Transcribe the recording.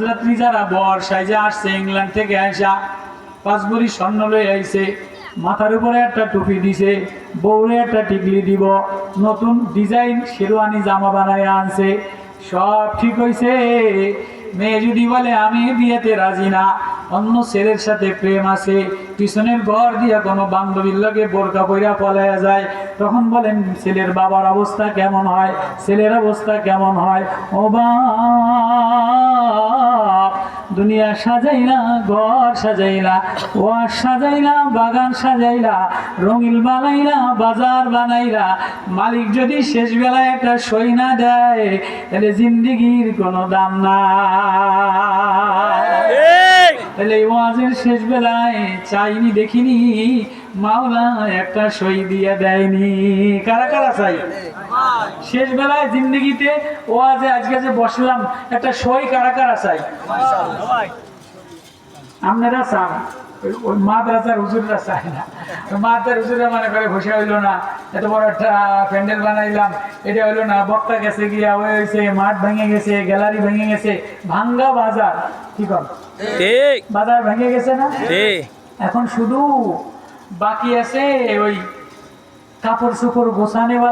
রাত্রি যারা বর সাইজে আসছে ইংল্যান্ড থেকে আসা 5 ভরি স্বর্ণ লয়ে আইছে, মাথার উপরে একটা টুপি দিছে, বউরে একটা টিকলি দিব, নতুন ডিজাইন শেরওয়ানি জামা বানায় আনছে, সব ঠিক হইছে। মেয়ে যদি বলে আমি বিয়েতে রাজি না, অন্য ছেলের সাথে প্রেম আছে, পিছনের ঘর দিয়া কোনো বান্ধবীর লগে বোরকা পইরা পলায়া যায়, তখন বলেন ছেলের বাবার অবস্থা কেমন হয়, ছেলের অবস্থা কেমন হয়? ও বাপ, দুনিয়া সাজাইলা, ঘর সাজাইলা, ওয়াজ সাজাইলা, বাগান সাজাইলা, রঙিল বানাইলা, বাজার বানাইলা, মালিক যদি শেষ বেলায় একটা সই না দেয় তাহলে জিন্দিগির কোনো দাম নাই। তাহলে ওয়াজের শেষ বেলায় চাইনি দেখিনি, মাওলা একটা সই দিয়ে দেয়নি। কারা কারা চাই শেষ বেলায় জিন্দিগিতে ওয়াজে আজকে যে বসলাম একটা সই? কারা কারা চাই? আপনারা চান, ওই মাদ্রাসার হুজুররা চায় না। মাদ্রাসার হুজুররা মনে করে বসে হইলো না, এত বড় একটা প্যান্ডেল বানাইলাম, এটা হইলো না, বক্তা গেছে গিয়া ওই হয়েছে, মাঠ ভেঙে গেছে, গ্যালারি ভেঙে গেছে, ভাঙ্গা বাজার। কি কর, বাজার ভেঙে গেছে না? এখন শুধু বাকি আছে ওই কাপড় চোপড় গোছানে।